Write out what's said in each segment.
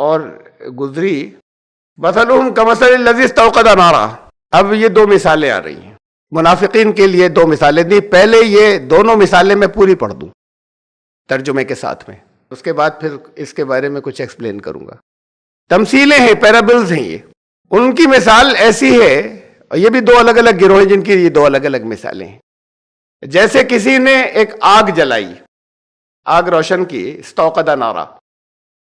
اور گزری. مثلهم کمثل الذی استوقد نارا. اب یہ دو مثالیں آ رہی ہیں منافقین کے لیے، دو مثالیں دی. پہلے یہ دونوں مثالیں میں پوری پڑھ دوں ترجمے کے ساتھ میں، اس کے بعد پھر اس کے بارے میں کچھ ایکسپلین کروں گا. تمثیلیں ہیں، پیرابلز ہیں. یہ ان کی مثال ایسی ہے، اور یہ بھی دو الگ الگ گروہ ہیں جن کی یہ دو الگ الگ مثالیں ہیں. جیسے کسی نے ایک آگ جلائی، آگ روشن کی، استوقد نارا.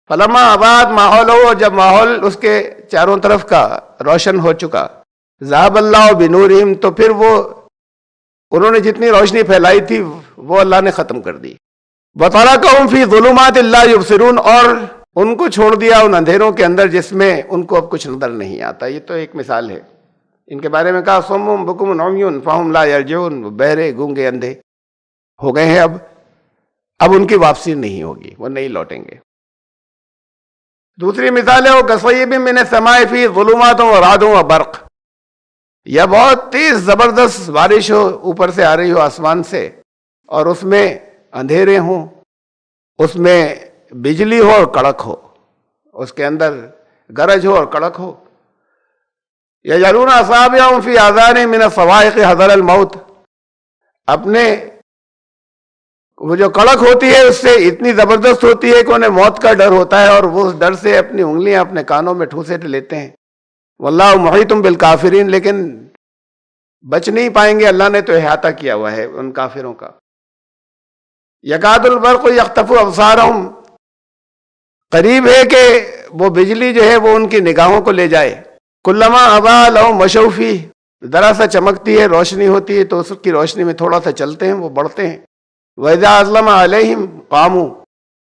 فلما آباد ماحول ہو، جب ماحول اس کے چاروں طرف کا روشن ہو چکا، ذهب اللہ بنورہم، تو پھر وہ انہوں نے جتنی روشنی پھیلائی تھی وہ اللہ نے ختم کر دی. وترکہم فی ظلمات لا یبصرون، اور ان کو چھوڑ دیا ان اندھیروں کے اندر جس میں ان کو اب کچھ نظر نہیں آتا. یہ تو ایک مثال ہے. ان کے بارے میں کہا صم بکم عمی فہم لا یرجعون، بہرے گونگے اندھے ہو گئے ہیں. اب ان کی واپسی نہیں ہوگی، وہ نہیں لوٹیں گے. دوسری مثال ہے وہ کصیب من السماء فی ظلمات ورعد وبرق. یا بہت تیز زبردست بارش ہو، اوپر سے آ رہی ہو آسمان سے، اور اس میں اندھیرے ہوں، اس میں بجلی ہو اور کڑک ہو، اس کے اندر گرج ہو اور کڑک ہو. یجعلون اصابعهم فی آذانہم من الصواعق حذر الموت. اپنے وہ جو کڑک ہوتی ہے اس سے اتنی زبردست ہوتی ہے کہ انہیں موت کا ڈر ہوتا ہے، اور وہ اس ڈر سے اپنی انگلیاں اپنے کانوں میں ٹھوسے لیتے ہیں. واللہ محیط بالکافرین، لیکن بچ نہیں پائیں گے، اللہ نے تو احاطہ کیا ہوا ہے ان کافروں کا. یکاد البرق یخطف ابصارہم، قریب ہے کہ وہ بجلی جو ہے وہ ان کی نگاہوں کو لے جائے. کلما اضاء لہم مشوا فیہ، ذرا سا چمکتی ہے، روشنی ہوتی ہے تو اس کی روشنی میں تھوڑا سا چلتے ہیں، وہ بڑھتے ہیں. وَإِذَا أَظْلَمَ عَلَيْهِمْ قَامُوا،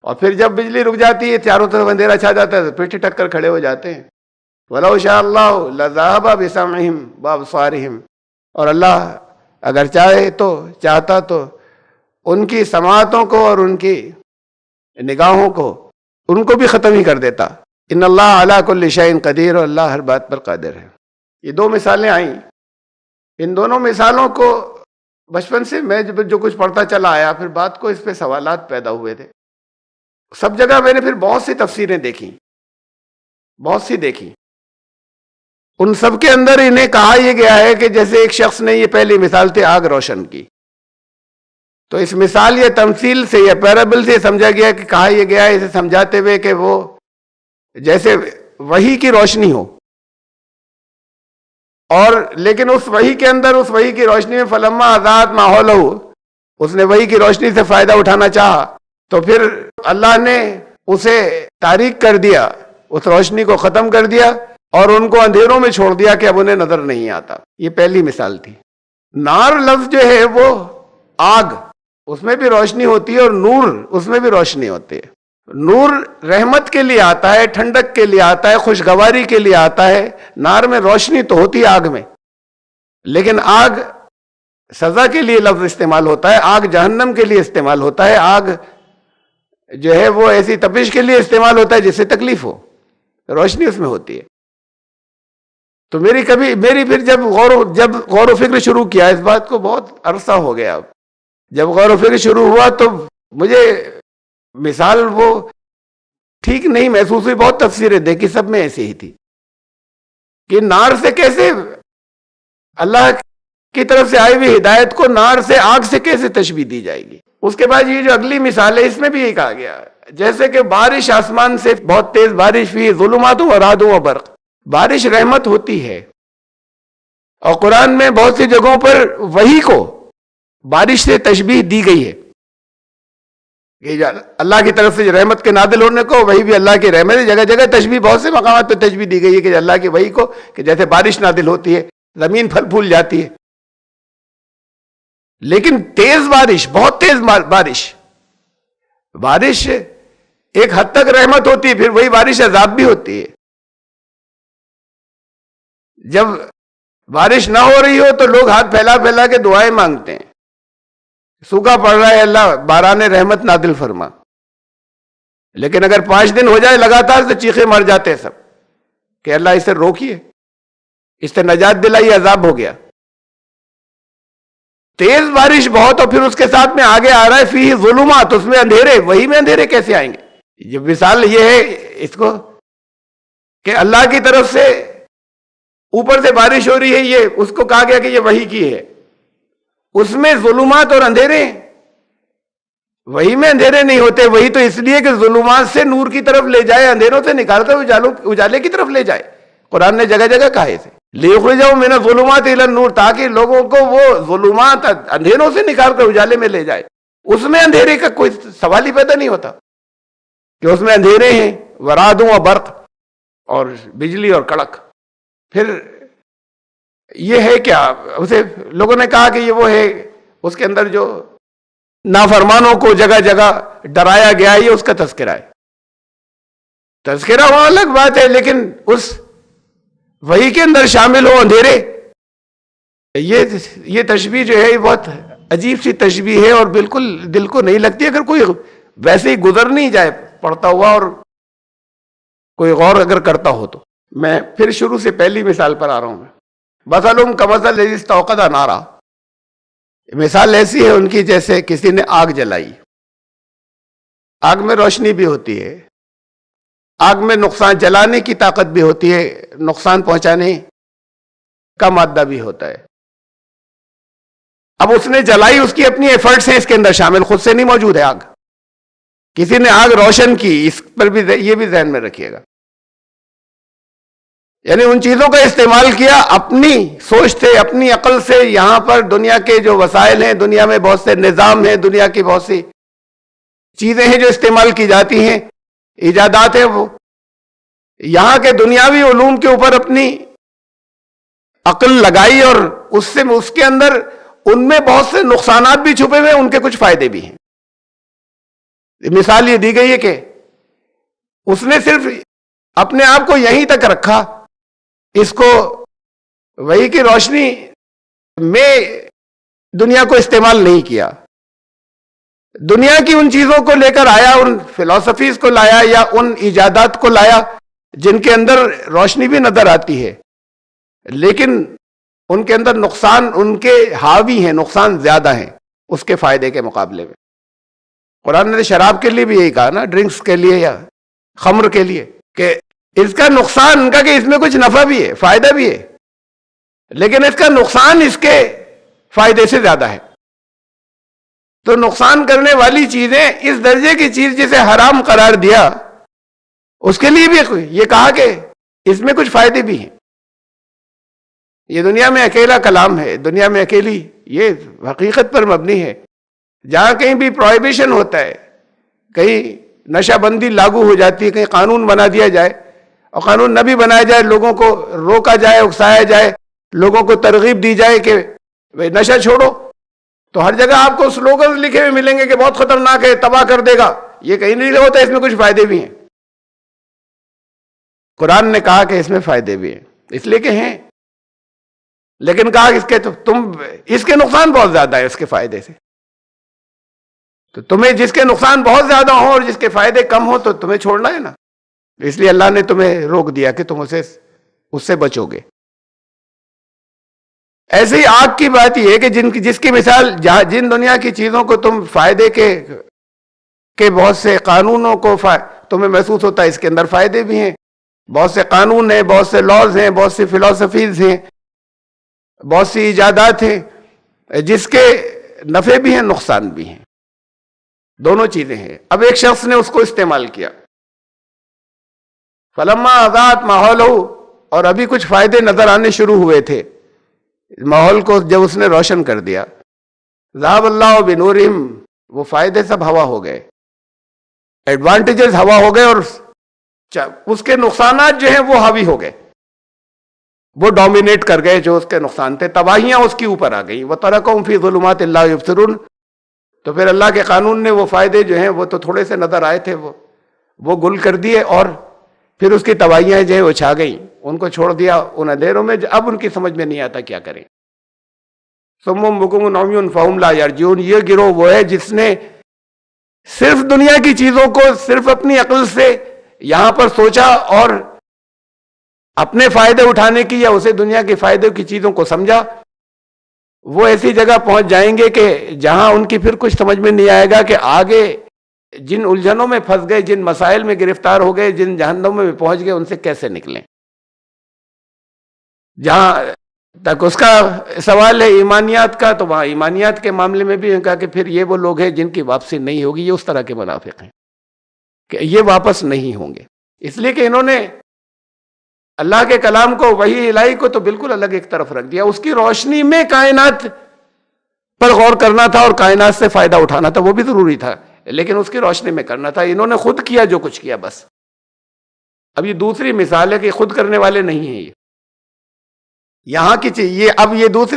اور پھر جب بجلی رک جاتی ہے، چاروں طرف اندھیرا چھا جاتا ہے، تو پیٹھی ٹک کر کھڑے ہو جاتے ہیں. وَلَوْ شَاءَ اللَّهُ لَذَهَبَ بِسَمْعِهِمْ وَأَبْصَارِهِمْ، اور اللہ اگر چاہتا تو ان کی سماعتوں کو اور ان کی نگاہوں کو ان کو بھی ختم ہی کر دیتا. ان اللہ علی کل شیء قدیر، اور اللہ ہر بات پر قادر ہے. یہ دو مثالیں آئیں. ان دونوں مثالوں کو بچپن سے میں جو کچھ پڑھتا چلا آیا، پھر بات کو اس پہ سوالات پیدا ہوئے تھے. سب جگہ میں نے پھر بہت سی تفسیریں دیکھی، بہت سی دیکھی. ان سب کے اندر انہیں کہا یہ گیا ہے کہ جیسے ایک شخص نے، یہ پہلی مثال تھی آگ روشن کی، تو اس مثال یا تمثیل سے یا پیرابل سے سمجھا گیا کہ کہا یہ گیا ہے اسے سمجھاتے ہوئے کہ وہ جیسے وحی کی روشنی ہو، اور لیکن اس وحی کے اندر، اس وحی کی روشنی میں فلما اضاءت ما حولہ، اس نے وحی کی روشنی سے فائدہ اٹھانا چاہا تو پھر اللہ نے اسے تاریک کر دیا، اس روشنی کو ختم کر دیا، اور ان کو اندھیروں میں چھوڑ دیا کہ اب انہیں نظر نہیں آتا. یہ پہلی مثال تھی. نار لفظ جو ہے وہ آگ، اس میں بھی روشنی ہوتی ہے، اور نور، اس میں بھی روشنی ہوتی ہے. نور رحمت کے لیے آتا ہے، ٹھنڈک کے لیے آتا ہے، خوشگواری کے لیے آتا ہے. نار میں روشنی تو ہوتی ہے آگ میں، لیکن آگ سزا کے لیے لفظ استعمال ہوتا ہے، آگ جہنم کے لیے استعمال ہوتا ہے، آگ جو ہے وہ ایسی تپش کے لیے استعمال ہوتا ہے جس سے تکلیف ہو، روشنی اس میں ہوتی ہے. تو میری پھر جب غور و فکر شروع کیا اس بات کو، بہت عرصہ ہو گیا، اب جب غور و فکر شروع ہوا تو مجھے مثال وہ ٹھیک نہیں محسوس ہوئی. بہت تفسیریں دیکھی، سب میں ایسی ہی تھی کہ نار سے کیسے اللہ کی طرف سے آئی ہوئی ہدایت کو نار سے، آگ سے کیسے تشبیہ دی جائے گی. اس کے بعد یہ جو اگلی مثال ہے اس میں بھی یہی کہا گیا جیسے کہ بارش، آسمان سے بہت تیز بارش، فی ظلمات ورعد وبرق. بارش رحمت ہوتی ہے، اور قرآن میں بہت سی جگہوں پر وحی کو بارش سے تشبیہ دی گئی ہے کہ اللہ کی طرف سے رحمت کے نازل ہونے کو، وہی بھی اللہ کی رحمت ہے. جگہ جگہ تشبیہ، بہت سے مقامات پہ تشبیہ دی گئی ہے کہ اللہ کی وحی کو، کہ جیسے بارش نازل ہوتی ہے، زمین پھل پھول جاتی ہے. لیکن تیز بارش، بہت تیز بارش ایک حد تک رحمت ہوتی ہے، پھر وہی بارش عذاب بھی ہوتی ہے. جب بارش نہ ہو رہی ہو تو لوگ ہاتھ پھیلا پھیلا کے دعائیں مانگتے ہیں، سوکھا پڑ رہا ہے، اللہ باران رحمت نازل فرما. لیکن اگر 5 دن ہو جائے لگاتار تو چیخے مر جاتے ہیں سب کہ اللہ اسے روکیے، اس سے نجات دلائی، عذاب ہو گیا. تیز بارش بہت، اور پھر اس کے ساتھ میں آگے آ رہا ہے فیہ ظلمات، اس میں اندھیرے. وہی میں اندھیرے کیسے آئیں گے؟ یہ مثال یہ ہے، اس کو کہ اللہ کی طرف سے اوپر سے بارش ہو رہی ہے، یہ اس کو کہا گیا کہ یہ وحی کی ہے، اس میں ظلمات اور اندھیرے ہیں۔ وہی میں اندھیرے نہیں ہوتے، وہی تو اس لیے کہ ظلمات سے نور کی طرف لے جائے، اندھیروں سے نکالتے اجالے کی طرف لے جائے۔ قرآن نے جگہ جگہ کہا اسے لِیُخْرِجَهُم مِّنَ الظُّلُمَاتِ إِلَى النُّورِ، تاکہ لوگوں کو وہ ظلمات اندھیروں سے نکال کر اجالے میں لے جائے۔ اس میں اندھیرے کا کوئی سوال ہی پیدا نہیں ہوتا کہ اس میں اندھیرے ہیں، ورعد و برق اور بجلی اور کڑک۔ پھر یہ ہے کیا؟ اسے لوگوں نے کہا کہ یہ وہ ہے، اس کے اندر جو نافرمانوں کو جگہ جگہ ڈرایا گیا، یہ اس کا تذکرہ ہے۔ تذکرہ وہ الگ بات ہے، لیکن اس وحی کے اندر شامل ہو اندھیرے، یہ تشبیہ جو ہے یہ بہت عجیب سی تشبیہ ہے اور بالکل دل کو نہیں لگتی اگر کوئی ویسے ہی گزر نہیں جائے پڑھتا ہوا اور کوئی غور اگر کرتا ہو تو۔ میں پھر شروع سے پہلی مثال پر آ رہا ہوں۔ مثلہم کمثل الذی استوقد نارا، مثال ایسی ہے ان کی جیسے کسی نے آگ جلائی۔ آگ میں روشنی بھی ہوتی ہے، آگ میں نقصان جلانے کی طاقت بھی ہوتی ہے، نقصان پہنچانے کا مادہ بھی ہوتا ہے۔ اب اس نے جلائی، اس کی اپنی ایفرٹس ہیں اس کے اندر شامل، خود سے نہیں موجود ہے آگ۔ کسی نے آگ روشن کی، اس پر بھی یہ بھی ذہن میں رکھیے گا، یعنی ان چیزوں کا استعمال کیا اپنی سوچ سے، اپنی عقل سے۔ یہاں پر دنیا کے جو وسائل ہیں، دنیا میں بہت سے نظام ہیں، دنیا کی بہت سی چیزیں ہیں جو استعمال کی جاتی ہیں، ایجادات ہیں، وہ یہاں کے دنیاوی علوم کے اوپر اپنی عقل لگائی اور اس کے اندر ان میں بہت سے نقصانات بھی چھپے ہوئے، ان کے کچھ فائدے بھی ہیں۔ مثال یہ دی گئی ہے کہ اس نے صرف اپنے آپ کو یہیں تک رکھا، اس کو وحی کی روشنی میں دنیا کو استعمال نہیں کیا، دنیا کی ان چیزوں کو لے کر آیا، ان فلسفیز کو لایا یا ان ایجادات کو لایا جن کے اندر روشنی بھی نظر آتی ہے، لیکن ان کے اندر نقصان ان کے حاوی ہیں، نقصان زیادہ ہیں اس کے فائدے کے مقابلے میں۔ قرآن نے شراب کے لیے بھی یہی کہا نا، ڈرنکس کے لیے یا خمر کے لیے، کہ اس کا نقصان ان کا کہ اس میں کچھ نفع بھی ہے، فائدہ بھی ہے، لیکن اس کا نقصان اس کے فائدے سے زیادہ ہے۔ تو نقصان کرنے والی چیزیں، اس درجے کی چیز جسے حرام قرار دیا، اس کے لیے بھی یہ کہا کہ اس میں کچھ فائدے بھی ہیں۔ یہ دنیا میں اکیلا کلام ہے، دنیا میں اکیلی یہ حقیقت پر مبنی ہے۔ جہاں کہیں بھی پروہیبیشن ہوتا ہے، کہیں نشہ بندی لاگو ہو جاتی ہے، کہیں قانون بنا دیا جائے، اور قانون نہ بھی بنایا جائے، لوگوں کو روکا جائے، اکسایا جائے، لوگوں کو ترغیب دی جائے کہ نشہ چھوڑو، تو ہر جگہ آپ کو سلوگن لکھے ہوئے ملیں گے کہ بہت خطرناک ہے، تباہ کر دے گا۔ یہ کہیں نہیں ہوتا، اس میں کچھ فائدے بھی ہیں۔ قرآن نے کہا کہ اس میں فائدے بھی ہیں، اس لیے کہ ہیں، لیکن کہا کہ اس کے نقصان بہت زیادہ ہے اس کے فائدے سے۔ تو تمہیں جس کے نقصان بہت زیادہ ہوں اور جس کے فائدے کم ہوں تو تمہیں چھوڑنا ہے نا، اس لیے اللہ نے تمہیں روک دیا کہ تم اس سے بچو گے۔ ایسے ہی آگ کی بات یہ ہے کہ جس کی مثال، جن دنیا کی چیزوں کو تم فائدے کے بہت سے قانونوں کو تمہیں محسوس ہوتا ہے اس کے اندر فائدے بھی ہیں، بہت سے قانون ہیں، بہت سے لاز ہیں، بہت سی فلسفیز ہیں، بہت سی ایجادات ہیں، جس کے نفع بھی ہیں، نقصان بھی ہیں، دونوں چیزیں ہیں۔ اب ایک شخص نے اس کو استعمال کیا، فلما اضاءت ماحولہ، اور ابھی کچھ فائدے نظر آنے شروع ہوئے تھے، ماحول کو جب اس نے روشن کر دیا، ذهب اللہ بنورہم، وہ فائدے سب ہوا ہو گئے، ایڈوانٹیجز ہوا ہو گئے، اور اس کے نقصانات جو ہیں وہ حاوی ہو گئے، وہ ڈومینیٹ کر گئے، جو اس کے نقصان تھے، تباہیاں اس کی اوپر آ گئیں۔ وَتَرَكَهُمْ فِي ظُلُمَاتِ اللَّهِ يُبْصِرُونَ، تو پھر اللہ کے قانون نے وہ فائدے جو ہیں وہ تو تھوڑے سے نظر آئے تھے، وہ گل کر دیے، اور پھر اس کی تباہیاں جو ہیں وہ چھا گئیں، ان کو چھوڑ دیا ان اندھیروں میں، اب ان کی سمجھ میں نہیں آتا کیا کریں۔ صُمٌّ بُكْمٌ عُمْيٌ فَهُمْ لَا يَرْجِعُونَ، یہ گروہ وہ ہے جس نے صرف دنیا کی چیزوں کو صرف اپنی عقل سے یہاں پر سوچا اور اپنے فائدے اٹھانے کی یا اسے دنیا کے فائدے کی چیزوں کو سمجھا، وہ ایسی جگہ پہنچ جائیں گے کہ جہاں ان کی پھر کچھ سمجھ میں نہیں آئے گا کہ آگے جن الجھنوں میں پھنس گئے، جن مسائل میں گرفتار ہو گئے، جن جہنموں میں پہنچ گئے، ان سے کیسے نکلیں؟ جہاں تک اس کا سوال ہے ایمانیات کا، تو وہاں ایمانیات کے معاملے میں بھی کہا کہ پھر یہ وہ لوگ ہیں جن کی واپسی نہیں ہوگی، یہ اس طرح کے منافق ہیں کہ یہ واپس نہیں ہوں گے، اس لیے کہ انہوں نے اللہ کے کلام کو، وحی الہی کو تو بالکل الگ ایک طرف رکھ دیا، اس کی روشنی میں کائنات پر غور کرنا تھا اور کائنات سے فائدہ اٹھانا تھا، وہ بھی ضروری تھا، لیکن اس کی روشنی میں کرنا تھا۔ انہوں نے خود کیا جو کچھ کیا بس۔ اب یہ دوسری مثال ہے کہ خود کرنے والے نہیں ہیں، یہ یہاں کی چیز، یہ اب یہ دوسری